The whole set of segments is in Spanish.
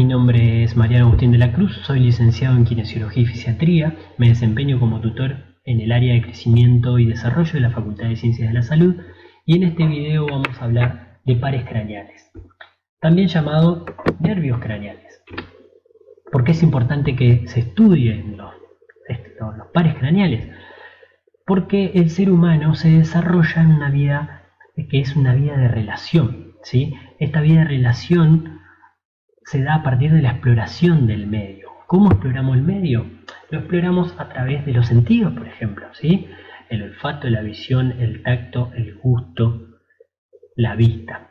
nombre es Mariano Agustín de la Cruz, soy licenciado en Kinesiología y Fisiatría, me desempeño como tutor en el área de crecimiento y desarrollo de la Facultad de Ciencias de la Salud y en este video vamos a hablar de pares craneales, también llamado nervios craneales. ¿Por qué es importante que se estudien los pares craneales? Porque el ser humano se desarrolla en una vida que es una vida de relación, ¿sí? Esta vida de relación se da a partir de la exploración del medio. ¿Cómo exploramos el medio? Lo exploramos a través de los sentidos, por ejemplo, ¿sí? El olfato, la visión, el tacto, el gusto, la vista.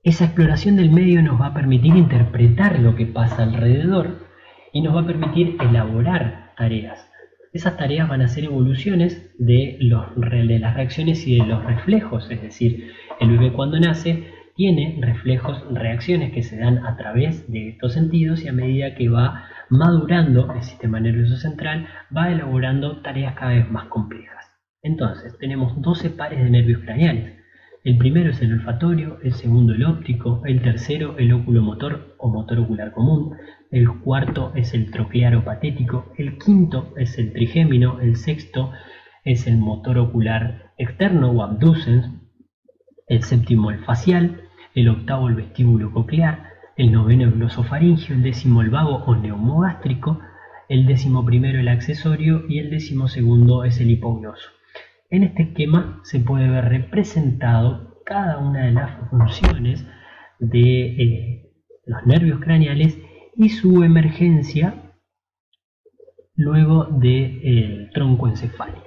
Esa exploración del medio nos va a permitir interpretar lo que pasa alrededor y nos va a permitir elaborar tareas. Esas tareas van a ser evoluciones de las reacciones y de los reflejos, es decir, el bebé cuando nace tiene reflejos, reacciones que se dan a través de estos sentidos y a medida que va madurando el sistema nervioso central va elaborando tareas cada vez más complejas. Entonces tenemos 12 pares de nervios craneales. El primero es el olfatorio, el segundo el óptico, el tercero el oculomotor o motor ocular común, el cuarto es el troclearo patético, el quinto es el trigémino, el sexto es el motor ocular externo o abducens, el séptimo el facial, el octavo el vestíbulo coclear, el noveno el glosofaringio, el décimo el vago o neumogástrico, el 11º el accesorio y el 12º es el hipogloso. En este esquema se puede ver representado cada una de las funciones de los nervios craneales y su emergencia luego del tronco encefálico.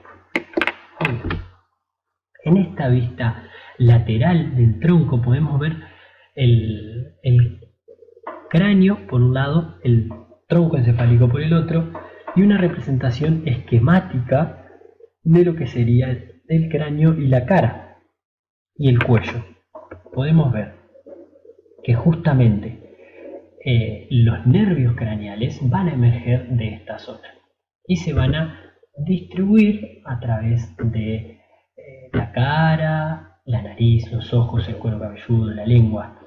En esta vista lateral del tronco podemos ver el cráneo por un lado, el tronco encefálico por el otro y una representación esquemática de lo que sería el cráneo y la cara y el cuello. Podemos ver que justamente los nervios craneales van a emerger de esta zona y se van a distribuir a través de la cara, la nariz, los ojos, el cuero cabelludo, la lengua.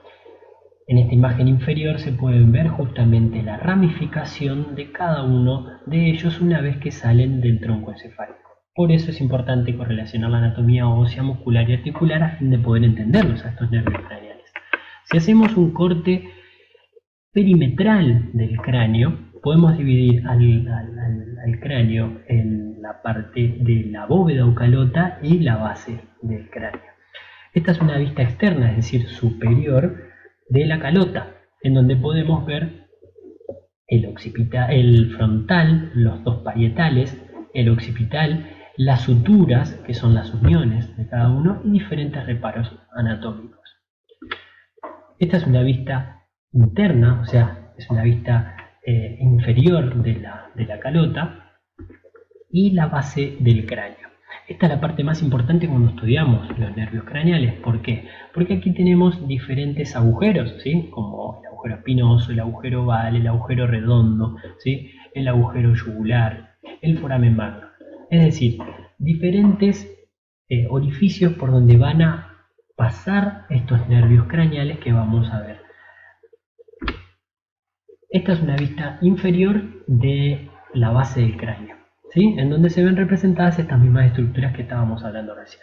En esta imagen inferior se pueden ver justamente la ramificación de cada uno de ellos una vez que salen del tronco encefálico. Por eso es importante correlacionar la anatomía ósea, muscular y articular a fin de poder entenderlos a estos nervios craneales. Si hacemos un corte perimetral del cráneo, podemos dividir al cráneo en la parte de la bóveda o calota y la base del cráneo. Esta es una vista externa, es decir, superior de la calota, en donde podemos ver el frontal, los dos parietales, el occipital, las suturas, que son las uniones de cada uno, y diferentes reparos anatómicos. Esta es una vista interna, o sea, es una vista inferior de la calota y la base del cráneo. Esta es la parte más importante cuando estudiamos los nervios craneales. ¿Por qué? Porque aquí tenemos diferentes agujeros, ¿sí? Como el agujero espinoso, el agujero oval, el agujero redondo, ¿sí? El agujero yugular, el foramen magno. Es decir, diferentes orificios por donde van a pasar estos nervios craneales que vamos a ver. Esta es una vista inferior de la base del cráneo, ¿sí? En donde se ven representadas estas mismas estructuras que estábamos hablando recién.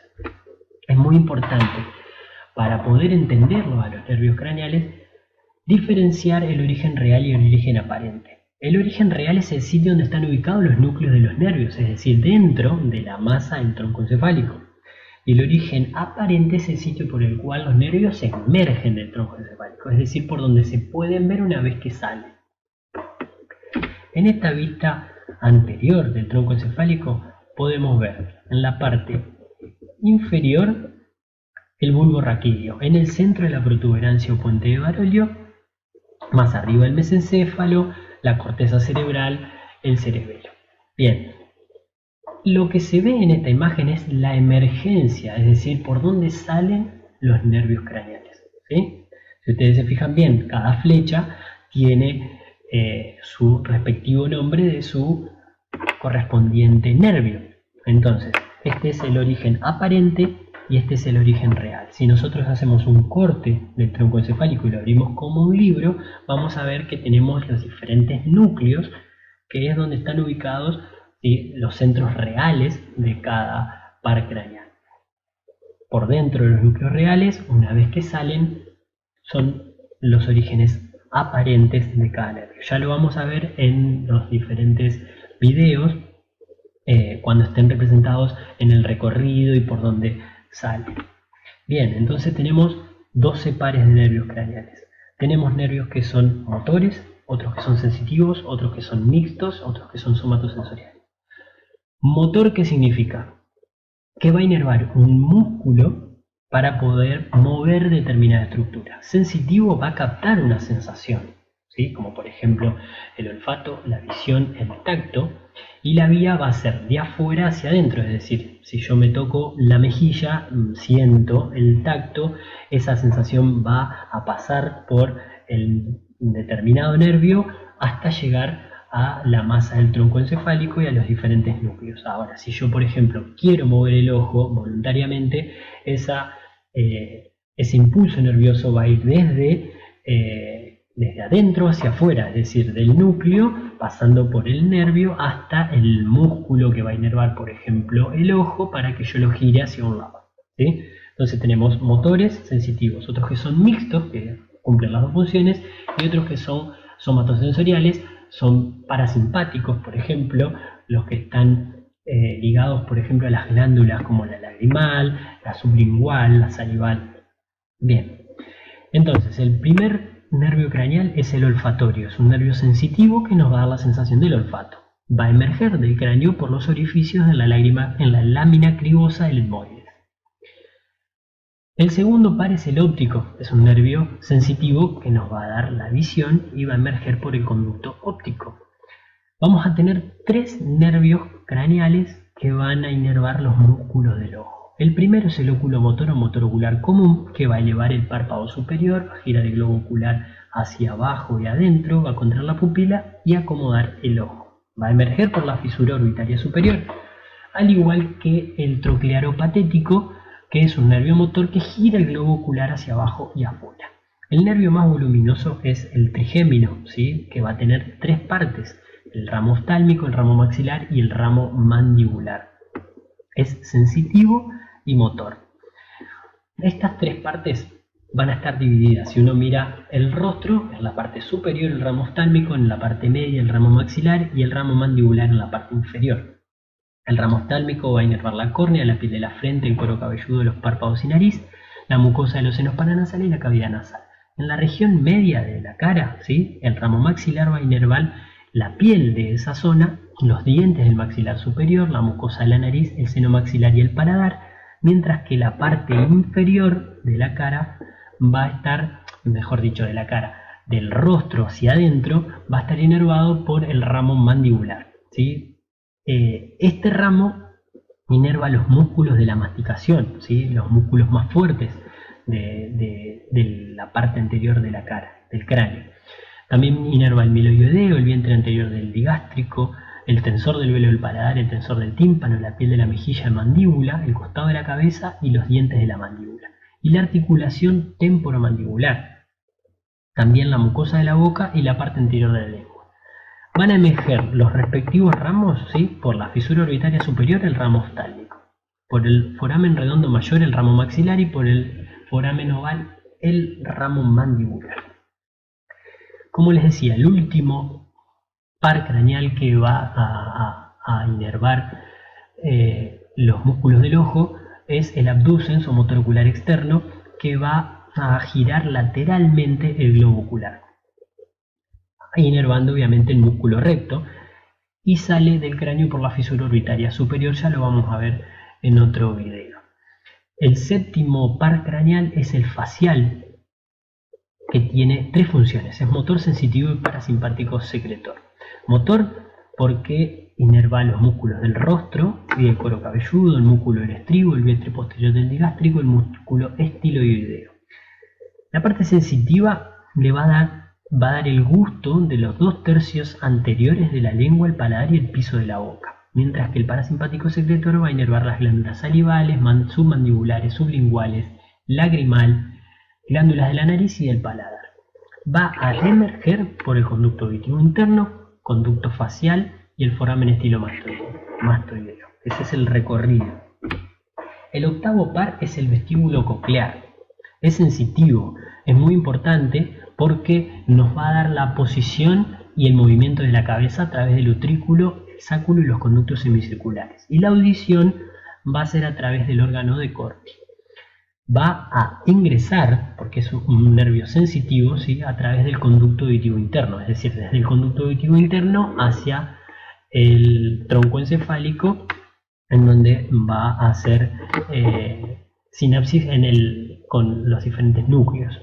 Es muy importante para poder entenderlo a los nervios craneales diferenciar el origen real y el origen aparente. El origen real es el sitio donde están ubicados los núcleos de los nervios, es decir, dentro de la masa del tronco encefálico. Y el origen aparente es el sitio por el cual los nervios se emergen del tronco encefálico, es decir, por donde se pueden ver una vez que salen. En esta vista anterior del tronco encefálico podemos ver en la parte inferior el bulbo raquídeo, en el centro de la protuberancia o puente de Barolio, más arriba el mesencéfalo, la corteza cerebral, el cerebelo. Bien, lo que se ve en esta imagen es la emergencia, es decir, por dónde salen los nervios craneales, ¿sí? Si ustedes se fijan bien, cada flecha tiene su respectivo nombre de su correspondiente nervio. Entonces, este es el origen aparente y este es el origen real. Si nosotros hacemos un corte del tronco encefálico y lo abrimos como un libro, vamos a ver que tenemos los diferentes núcleos, que es donde están ubicados, ¿sí?, los centros reales de cada par craneal. Por dentro de los núcleos reales, una vez que salen, son los orígenes aparentes de cada nervio. Ya lo vamos a ver en los diferentes videos cuando estén representados en el recorrido y por donde salen. Bien, entonces tenemos 12 pares de nervios craneales. Tenemos nervios que son motores, otros que son sensitivos, otros que son mixtos, otros que son somatosensoriales. Motor, ¿qué significa? Que va a inervar un músculo para poder mover determinada estructura. Sensitivo va a captar una sensación, ¿sí?, como por ejemplo el olfato, la visión, el tacto, y la vía va a ser de afuera hacia adentro, es decir, si yo me toco la mejilla, siento el tacto, esa sensación va a pasar por el determinado nervio hasta llegar a la masa del tronco encefálico y a los diferentes núcleos. Ahora, si yo, por ejemplo, quiero mover el ojo voluntariamente, ese impulso nervioso va a ir desde adentro hacia afuera, es decir, del núcleo, pasando por el nervio hasta el músculo que va a inervar, por ejemplo, el ojo, para que yo lo gire hacia un lado, ¿sí? Entonces tenemos motores sensitivos, otros que son mixtos, que cumplen las dos funciones, y otros que son somatosensoriales, son parasimpáticos, por ejemplo, los que están ligados, por ejemplo, a las glándulas como la lagrimal, la sublingual, la salival. Bien, entonces el primer nervio craneal es el olfatorio, es un nervio sensitivo que nos va a dar la sensación del olfato. Va a emerger del cráneo por los orificios de la lámina cribosa del etmoides. El segundo par es el óptico, es un nervio sensitivo que nos va a dar la visión y va a emerger por el conducto óptico. Vamos a tener 3 nervios craneales que van a inervar los músculos del ojo. El primero es el oculomotor o motor ocular común, que va a elevar el párpado superior, va a girar el globo ocular hacia abajo y adentro, va a contraer la pupila y acomodar el ojo. Va a emerger por la fisura orbitaria superior, al igual que el troclearo patético, que es un nervio motor que gira el globo ocular hacia abajo y afuera. El nervio más voluminoso es el trigémino, ¿sí?, que va a tener 3 partes: el ramo oftálmico, el ramo maxilar y el ramo mandibular. Es sensitivo y motor. Estas 3 partes van a estar divididas. Si uno mira el rostro, en la parte superior el ramo oftálmico, en la parte media el ramo maxilar y el ramo mandibular en la parte inferior. El ramo oftálmico va a inervar la córnea, la piel de la frente, el cuero cabelludo, los párpados y nariz, la mucosa de los senos paranasales y la cavidad nasal. En la región media de la cara, ¿sí?, el ramo maxilar va a inervar la piel de esa zona, los dientes del maxilar superior, la mucosa de la nariz, el seno maxilar y el paladar, mientras que la parte inferior de la cara va a estar, mejor dicho, de la cara, del rostro hacia adentro, va a estar inervado por el ramo mandibular, ¿sí? Este ramo inerva los músculos de la masticación, ¿sí?, los músculos más fuertes de la parte anterior de la cara, del cráneo. También inerva el mieloideo, el vientre anterior del digástrico, el tensor del velo del paladar, el tensor del tímpano, la piel de la mejilla de mandíbula, el costado de la cabeza y los dientes de la mandíbula. Y la articulación temporomandibular, también la mucosa de la boca y la parte anterior de la lengua. Van a emerger los respectivos ramos, ¿sí?, por la fisura orbitaria superior el ramo oftálmico, por el foramen redondo mayor el ramo maxilar y por el foramen oval el ramo mandibular. Como les decía, el último par craneal que va a inervar los músculos del ojo es el abducens o motor ocular externo, que va a girar lateralmente el globo ocular, inervando obviamente el músculo recto, y sale del cráneo por la fisura orbitaria superior. Ya lo vamos a ver en otro video. El séptimo par craneal es el facial, que tiene 3 funciones: es motor, sensitivo y parasimpático secretor. Motor porque inerva los músculos del rostro y del cuero cabelludo, el músculo del estribo, el vientre posterior del digástrico, el músculo estiloideo. La parte sensitiva le va a dar el gusto de los 2/3 anteriores de la lengua, el paladar y el piso de la boca. mientras que el parasimpático secretor va a inervar las glándulas salivales, submandibulares, sublinguales, lagrimal, glándulas de la nariz y del paladar. Va a emerger por el conducto auditivo interno, conducto facial y el foramen estilomastoideo. Ese es el recorrido. El octavo par es el vestíbulo coclear. Es sensitivo, es muy importante porque nos va a dar la posición y el movimiento de la cabeza a través del utrículo, el sáculo y los conductos semicirculares. Y la audición va a ser a través del órgano de Corti. Va a ingresar, porque es un nervio sensitivo, ¿sí?, a través del conducto auditivo interno, es decir, desde el conducto auditivo interno hacia el tronco encefálico, en donde va a hacer sinapsis con los diferentes núcleos.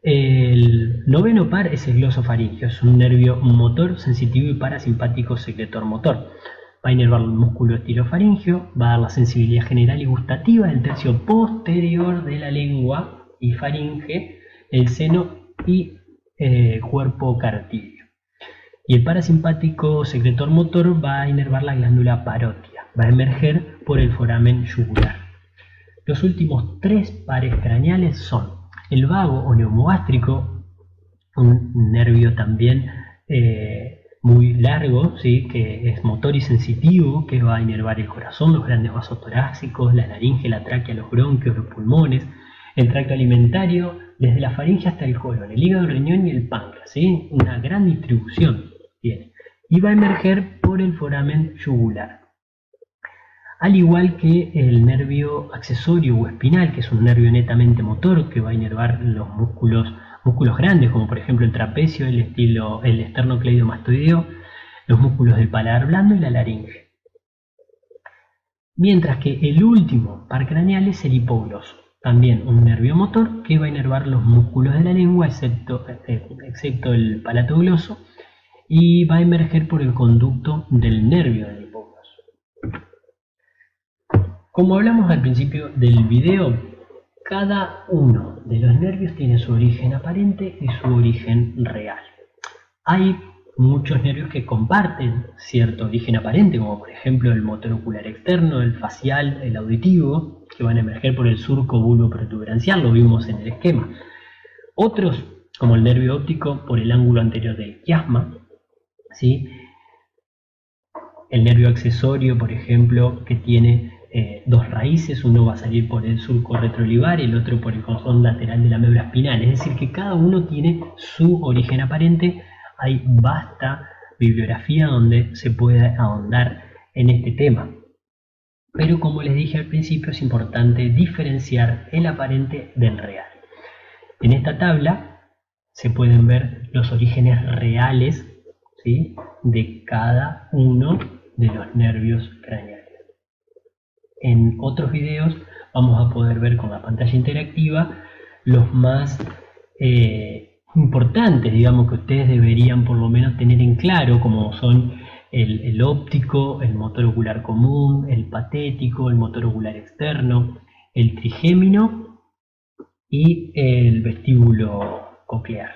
El noveno par es el glosofaringio, es un nervio motor, sensitivo y parasimpático secretor motor. Va a inervar el músculo estilofaringio, va a dar la sensibilidad general y gustativa del tercio posterior de la lengua y faringe, el seno y cuerpo cartídeo. Y el parasimpático secretor motor va a inervar la glándula parótida, va a emerger por el foramen yugular. Los últimos tres pares craneales son el vago o neumogástrico, un nervio también muy largo, ¿sí?, que es motor y sensitivo, que va a inervar el corazón, los grandes vasos torácicos, la laringe, la tráquea, los bronquios, los pulmones, el tracto alimentario, desde la faringe hasta el colon, el hígado, el riñón y el páncreas, ¿sí? Una gran distribución tiene. Y va a emerger por el foramen yugular. Al igual que el nervio accesorio o espinal, que es un nervio netamente motor, que va a inervar los músculos grandes, como por ejemplo el trapecio, el esternocleidomastoideo, los músculos del paladar blando y la laringe. Mientras que el último par craneal es el hipogloso, también un nervio motor que va a inervar los músculos de la lengua, excepto el palatogloso, y va a emerger por el conducto del nervio del hipogloso. Como hablamos al principio del video, cada uno de los nervios tiene su origen aparente y su origen real. Hay muchos nervios que comparten cierto origen aparente, como por ejemplo el motor ocular externo, el facial, el auditivo, que van a emerger por el surco bulbo-protuberancial, lo vimos en el esquema. Otros, como el nervio óptico, por el ángulo anterior del quiasma, ¿sí? El nervio accesorio, por ejemplo, que tiene dos raíces, uno va a salir por el surco retroolivar y el otro por el cordón lateral de la médula espinal, es decir, que cada uno tiene su origen aparente. Hay vasta bibliografía donde se puede ahondar en este tema, pero como les dije al principio, es importante diferenciar el aparente del real. En esta tabla se pueden ver los orígenes reales, ¿sí?, de cada uno de los nervios craneales. En otros videos vamos a poder ver con la pantalla interactiva los más importantes, digamos, que ustedes deberían por lo menos tener en claro, como son el óptico, el motor ocular común, el patético, el motor ocular externo, el trigémino y el vestíbulo coclear.